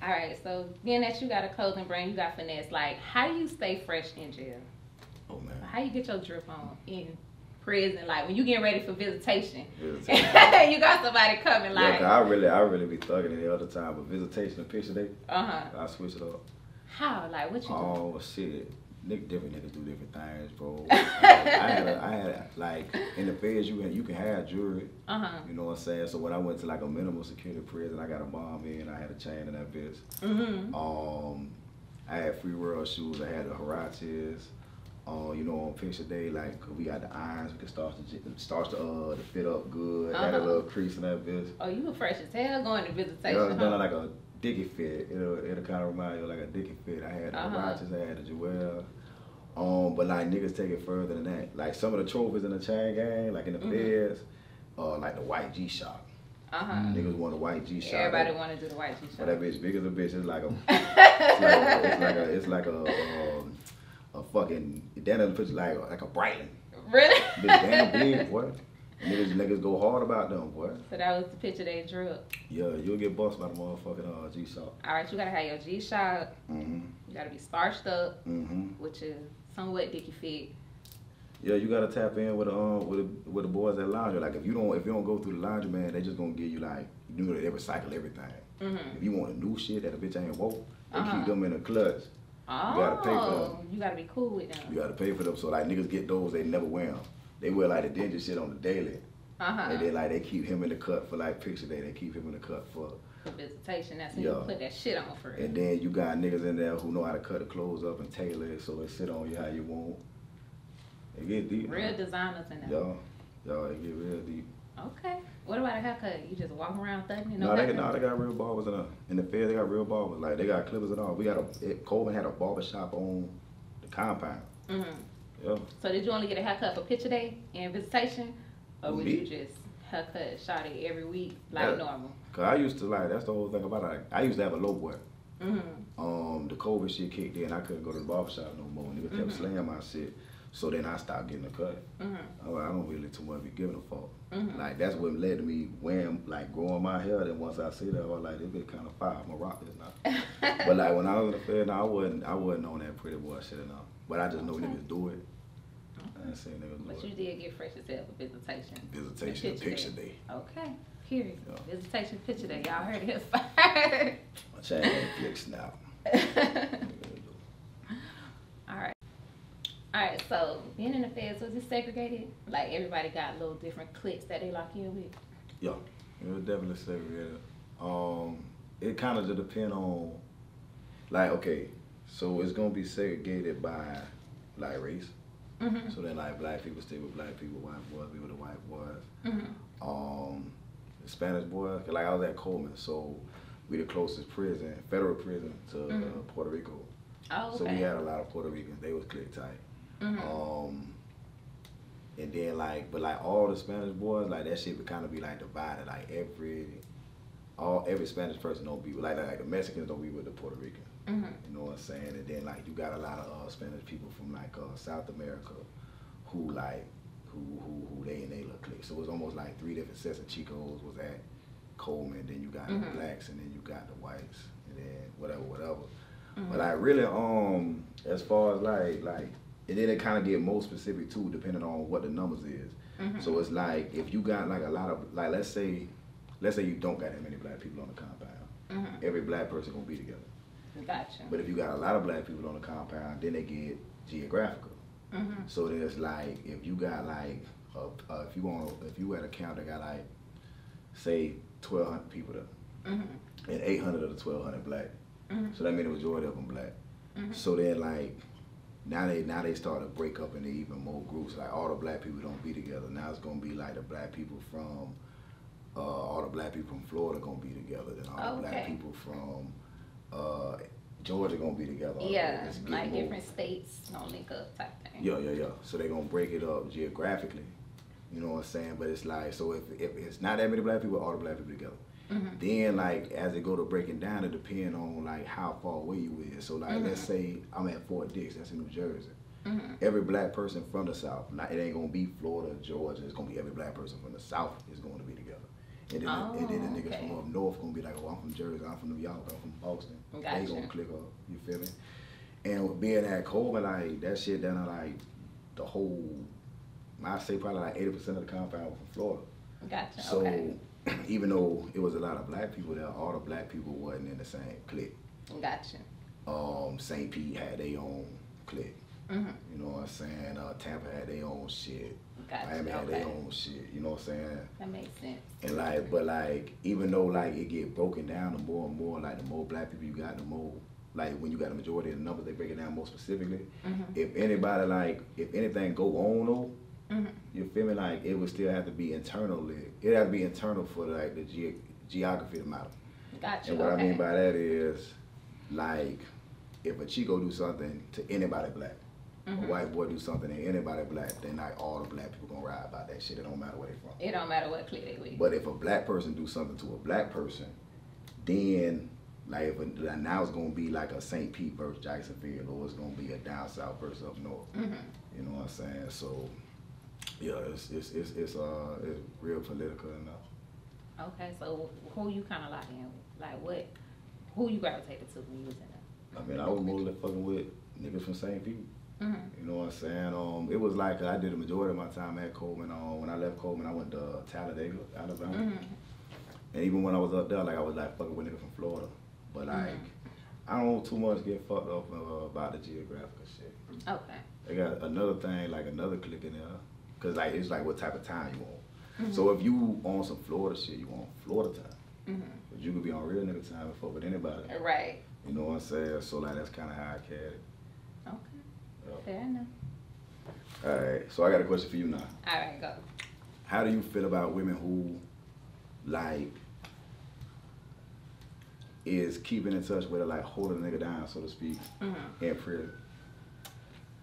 All right, so being that you got a clothing brand, you got finesse. Like, how do you stay fresh in jail? Oh man. How you get your drip on in prison? Like when you getting ready for visitation, you got somebody coming. Like, yeah, I really be thugging it all the time. But visitation and picture day, I switch it up. How? Like, what you do? Oh shit. Different niggas do different things, bro. I had like in the feds you can have jewelry. You know what I'm saying? So when I went to like a minimum security prison, I got a bomb in, I had a chain in that bitch. I had free world shoes, I had the Huaraches. You know, on picture day, like we got the irons, we can start to fit up good. Had a little crease in that bitch. Oh, you were fresh as hell going to visitation. Yeah, it's done like a dicky fit. It'll kind of remind you of like a dicky fit. I had the Huaraches, I had the Jewel. But like niggas take it further than that. Like some of the trophies in the chain gang, like in the feds, like the white G-Shock. Niggas want a white G-Shock. Everybody want to do the white G-Shock. But that bitch big as a bitch. It's like a, it's like a fucking, that doesn't put like a Breitling. Really? Bitch damn big, boy. Niggas go hard about them, boy. So that was the picture they drew. Yeah, you'll get bust by the motherfucking G-Shock. All right, you gotta have your G-Shock. You gotta be starched up, which is somewhat dicky fit. Yeah, you gotta tap in with the boys at laundry. Like if you don't go through the laundry, man, they just gonna give you like, you know, they recycle everything. If you want a new shit that a bitch ain't woke, they keep them in a clutch. Oh, you gotta pay for them. You gotta be cool with them. You gotta pay for them. So like niggas get those, they never wear them. They wear like the dingy shit on the daily. And then like they keep him in the cut for like picture day. They keep him in the cut for visitation. That's when you put that shit on for real. And then you got niggas in there who know how to cut the clothes up and tailor it so they sit on you how you want. It get deep. Real designers in there. Yo, it get real deep. Okay. What about a haircut? You just walk around thugging? No, they got real barbers in the fair. They got real barbers. Like they got clippers and all. Coleman had a barber shop on the compound. Yeah. So did you only get a haircut for picture day and visitation, or would you just haircut shot it every week like normal? Cause I used to that's the whole thing about it. I used to have a low boy. The COVID shit kicked in. I couldn't go to the barber shop no more. Niggas kept slaying my shit. So then I stopped getting a cut. I don't really too much be giving a fuck. Like that's what led to me growing my hair. Then once I see that, I was like, this bitch kind of fire. I'm gonna rock this now. But like when I was in the fair, I wasn't on that pretty boy shit enough. But I just know niggas do it. I ain't seen niggas do it. But you did get fresh as hell for visitation. Visitation picture day. Okay. Period. Yeah. Visitation picture day. Y'all heard it. My chain ain't Cliques now. Alright, so being in the feds, was it segregated? Like everybody got little different cliques that they lock you in with? Yeah, it was definitely segregated. It kind of just depend on, like, okay, so it's gonna be segregated by like race. So then like black people stay with black people, white boys be with the white boys. The Spanish boys, like I was at Coleman, so we the closest prison, federal prison to Puerto Rico. Oh, okay. So we had a lot of Puerto Ricans. They was clique tight. And then but all the Spanish boys, like that shit would kind of be like divided. Like every Spanish person don't be like the Mexicans don't be with the Puerto Ricans. You know what I'm saying? And then like you got a lot of Spanish people from like South America who they in they little clique. So it was almost like 3 different sets of Chicos was at Coleman. Then you got the blacks, and then you got the whites, and then whatever. But like really, as far as like, and then it kind of get more specific too, depending on what the numbers is. So it's like if you got like a lot of let's say you don't got that many black people on the compound, every black person gonna be together. Gotcha. But if you got a lot of black people on the compound, then they get geographical. So there's like if you got like if you at a camp that got like say 1,200 people there, and 800 of the 1,200 black. So that means the majority of them black. So then like now they start to break up into even more groups. Like all the black people don't be together. Now it's gonna be like the black people from all the black people from Florida gonna be together. Then all the black people from Georgia gonna be together. Yeah, like different states gonna link up type thing. Yeah. So they gonna break it up geographically. You know what I'm saying? But it's like, so if it's not that many black people, all the black people together. Then like as they go to breaking down, it depends on like how far away you is. So like let's say I'm at Fort Dix, that's in New Jersey. Every black person from the South, it ain't gonna be Florida, Georgia, it's gonna be every black person from the South is going to be together. And then the niggas from up north gonna be like, oh, I'm from Jersey, I'm from New York, I'm from Boston. Gotcha. They gonna click up, you feel me? And with being at Coleman, like, that shit down there, like, the whole, I say probably like 80% of the compound was from Florida. Gotcha, so, even though it was a lot of black people there, all the black people wasn't in the same clique. Gotcha. St. Pete had their own clique. Mm-hmm. You know what I'm saying? Tampa had their own shit. Gotcha. Miami had their own shit. You know what I'm saying? That makes sense. And like, but like, even though like it get broken down, the more and more, like the more black people you got, the more, like when you got the majority of the numbers, they break it down more specifically. Mm-hmm. If anybody like, if anything go on though, mm-hmm. you feel me? Like it would still have to be internally. It have to be internal for like the geography to matter. Gotcha. And what I mean by that is, like, if a Chico do something to anybody black, mm-hmm. a white boy do something to anybody black, then like all the black people gonna ride about that shit. It don't matter where they from. It don't matter what clique they with. But if a black person do something to a black person, then like now it's gonna be like a St. Pete versus Jacksonville, or it's gonna be a down south versus up north. Mm-hmm. You know what I'm saying? So yeah, it's real political enough. Okay, so who you kind of lock in with? Like who you gravitated to when you was in there? I mean, I was mostly fucking with niggas from St. Pete. Mm-hmm. You know what I'm saying? It was like I did the majority of my time at Coleman. When I left Coleman, I went to Talladega, Alabama. Mm-hmm. And even when I was up there, like I was like fucking with niggas from Florida. But like, mm-hmm. I don't too much get fucked up about the geographical shit. Okay. They got another thing, like another clique in there, cause like it's like what type of time you on. Mm-hmm. So if you on some Florida shit, you on Florida time. Mm-hmm. But you could be on real nigga time before with anybody. Right. You know what I'm saying? So like that's kind of how I carried it. Okay. Yep. Fair enough. All right. So I got a question for you now. All right, go. How do you feel about women who like is keeping in touch with her, like holding a nigga down, so to speak, mm-hmm. in prison?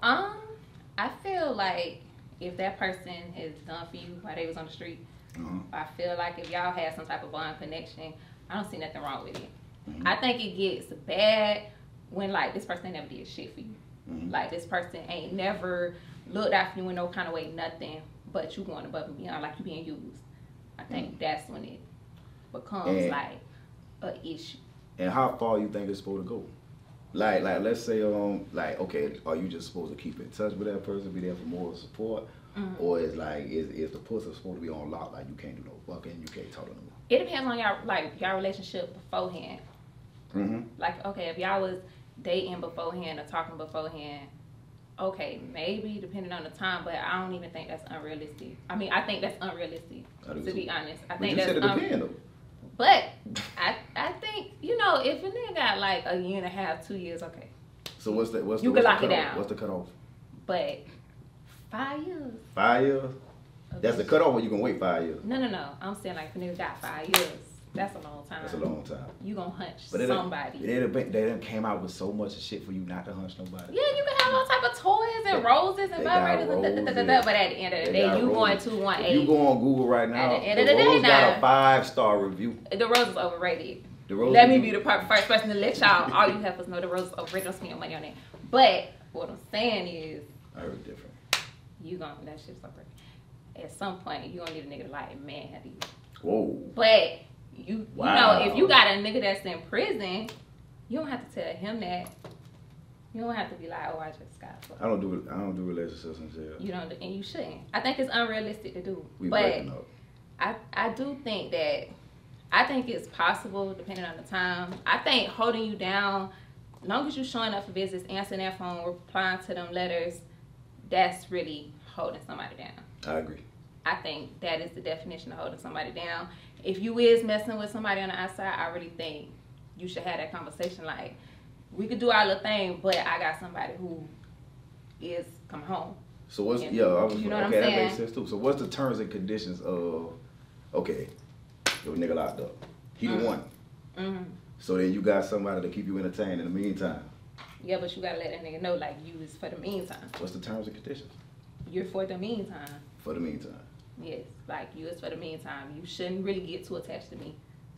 I feel like if that person has done for you while they was on the street, mm-hmm. I feel like if y'all had some type of bond connection, I don't see nothing wrong with it. Mm-hmm. I think it gets bad when like this person ain't never did shit for you. Mm-hmm. Like this person ain't never looked after you in no kind of way, nothing, but you going above and beyond, like you being used. I think that's when it becomes like an issue. And how far you think it's supposed to go? Like let's say like okay, are you just supposed to keep in touch with that person, be there for moral support, mm-hmm. or is like is the pussy supposed to be on lock, like you can't do no fucking, you can't talk to no more? It depends on y'all relationship beforehand. Mm-hmm. Like okay, if y'all was dating beforehand or talking beforehand, okay, maybe depending on the time, but I don't even think that's unrealistic. I mean, I think that's unrealistic, to be honest. I think that's unrealistic. But I think, you know, if a nigga got like a year and a half, 2 years, okay. So what's you can lock it down. What's the cutoff? But 5 years. 5 years? Okay. That's the cutoff, or you can wait 5 years? No. I'm saying like if a nigga got 5 years, that's a long time. That's a long time. You gonna hunch somebody. They done came out with so much shit for you not to hunch nobody. Yeah, you can have all type of toys and roses and vibrators and but at the end of the day, you going to want if you go on Google right now, at the end of the day Rose got a 5-star review. The rose is overrated. Let me be the first person to let y'all, all you heifers know the rose is overrated. Don't spend your money on that. But what I'm saying is, I heard different. That shit's overrated. At some point, you gonna need a nigga to like man have you. Whoa. But you know, if you got a nigga that's in prison, you don't have to tell him that. You don't have to be like, oh, I just got fucked. I don't do relationships in jail. You don't, and you shouldn't. I think it's unrealistic to do. We breaking up. I do think that. I think it's possible depending on the time. I think holding you down, as long as you're showing up for visits, answering that phone, replying to them letters, that's really holding somebody down. I agree. I think that is the definition of holding somebody down. If you is messing with somebody on the outside, I really think you should have that conversation. Like, we could do our little thing, but I got somebody who is coming home. So what's you know what I'm saying? That makes sense too. So what's the terms and conditions of your nigga locked up? He the one. Mm-hmm. So then you got somebody to keep you entertained in the meantime. Yeah, but you gotta let that nigga know like you is for the meantime. What's the terms and conditions? You're for the meantime. For the meantime. Yes, like you is for the meantime. You shouldn't really get too attached to me,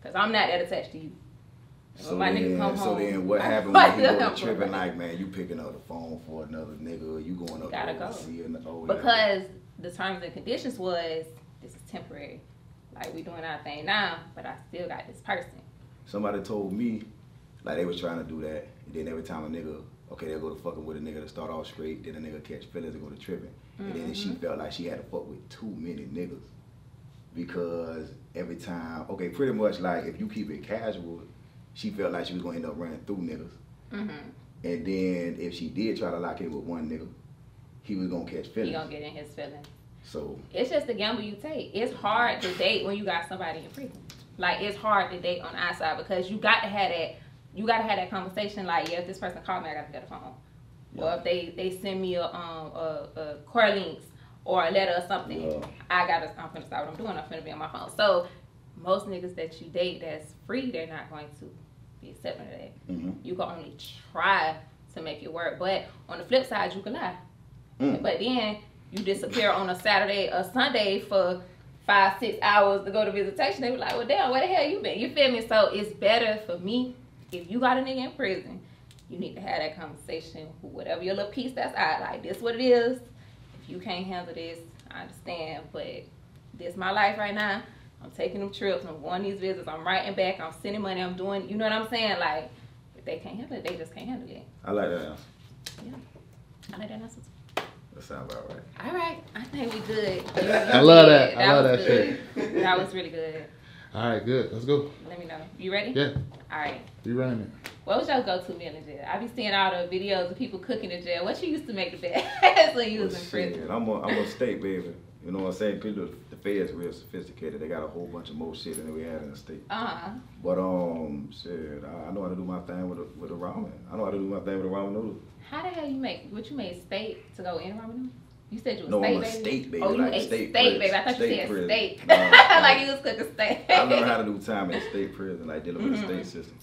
cause I'm not that attached to you. So then what happened when you go to trip and like, man, you picking up the phone for another nigga, you going up to see because the terms and conditions was this is temporary. Like, we doing our thing now, but I still got this person. Somebody told me, like, they was trying to do that, and then every time a nigga, okay, they'll go to fucking with a nigga to start off straight, then a nigga catch feelings and go to tripping. And then she felt like she had to fuck with too many niggas. Because every time, okay, pretty much like if you keep it casual, she felt like she was gonna end up running through niggas. And then if she did try to lock in with one nigga, he was gonna catch feelings. He gonna get in his feelings. So it's just the gamble you take. It's hard to date when you got somebody in prison. Like, it's hard to date on the outside because you got to have that. You got to have that conversation. Like, yeah, if this person called me, I got to get a phone. Yeah. Or if they send me a core links or a letter or something, I'm finna start what I'm doing. I'm finna be on my phone. So most niggas that you date that's free, they're not going to be accepting of that. You can only try to make it work. But on the flip side, you can lie. But then you disappear on a Saturday or Sunday for 5-6 hours to go to visitation. They be like, well, damn, where the hell you been? You feel me? So it's better for me, if you got a nigga in prison, you need to have that conversation with whatever your little piece that's out. Like, this what it is. If you can't handle this, I understand. But this my life right now. I'm taking them trips. I'm going these visits. I'm writing back. I'm sending money. I'm doing, you know what I'm saying? Like, if they can't handle it, they just can't handle it. I like that answer. Yeah. I like that answer too. That sounds about right. All right. I think we good. I love that. I love that shit. That was really good. All right, good. Let's go. Let me know. You ready? Yeah. All right. You running it. What was your go-to meal in jail? I be seeing all the videos of people cooking in jail. What you used to make the best when you was in prison? I'm a state, baby. You know what I'm saying? People, the feds real sophisticated. They got a whole bunch of more shit than we had in the state. But shit, I know how to do my thing with the ramen. I know how to do my thing with the ramen noodles. How the hell you make? What you made steak to go in ramen noodles? You said you was no, state I'm a baby? state baby. Oh, you like ate steak baby. I thought you said prison. steak. No, like you was cooking steak. I learned how to do time in the state prison, like dealing with the state system.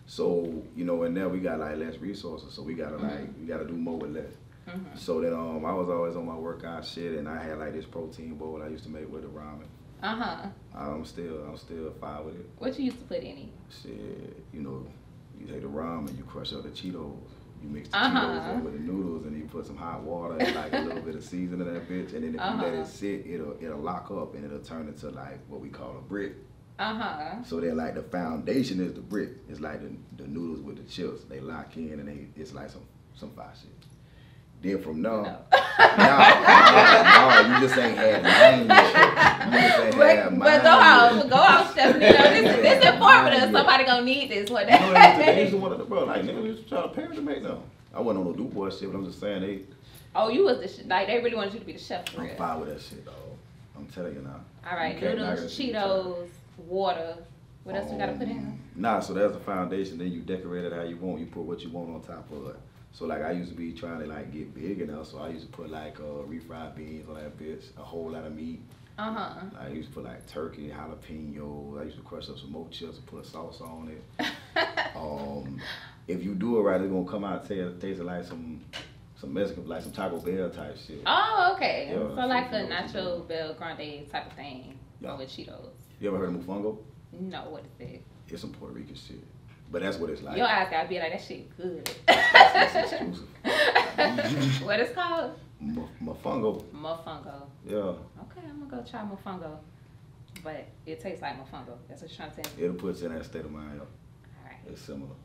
So, you know, and now we got like less resources, so we gotta we gotta do more with less. So then I was always on my workout shit, and I had like this protein bowl I used to make with the ramen. I'm still fine with it. What you used to put in it? Shit, you know, you take the ramen, you crush up the Cheetos. You mix the Cheetos in with the noodles, and you put some hot water and like a little bit of seasoning in that bitch, and then if you let it sit, it'll lock up and it'll turn into like what we call a brick. So then like the foundation is the brick. It's like the noodles with the chips. They lock in and it's like some fire shit. Then from now, no, you just ain't had mine yet. You just ain't had mine But go out, Stephanie. This is informative. Somebody gonna need this one day. They used to want to, bro, like niggas used to try to parent to make them. I wasn't on no do boy shit, but I'm just saying they. Oh, you was the like they really wanted you to be the chef for real. I'm fine with that shit, dog. I'm telling you now. All right, noodles, Cheetos, water. What else we gotta put in? Nah, so that's the foundation. Then you decorate it how you want. You put what you want on top of it. So like I used to be trying to like get big enough, so I used to put like refried beans on that bitch, a whole lot of meat. I used to put like turkey, jalapeno. I used to crush up some more chips and put sauce on it. If you do it right, it's gonna come out tasting like some Mexican, like some Taco Bell type shit. Oh, okay. Yeah, so like a Nacho Bel Grande type of thing, but with Cheetos. You ever heard of mofongo? No, what is it? It's some Puerto Rican shit. But that's what it's like. Your eyes gotta be like, that shit good. That's exclusive. What it's called? Mofongo. Mofongo. Yeah. Okay, I'm gonna go try mofongo. But it tastes like mofongo. That's what you're trying to tell me. It'll put you in that state of mind. Alright. It's similar.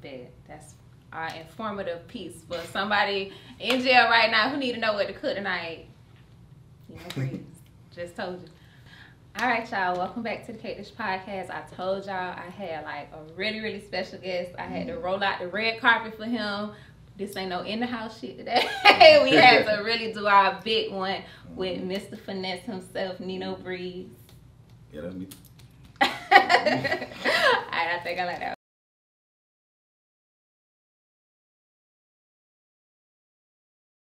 Bet. That's our informative piece for somebody in jail right now who need to know what to cook tonight. Nino Breeze. Just told you. All right, y'all. Welcome back to the Cake Dish Podcast. I told y'all I had like a really, really special guest. I had to roll out the red carpet for him. This ain't no in the house shit today. We had to really do our big one with Mr. Finesse himself, Nino Breeze. Yeah, that's me. All right, I think I like that.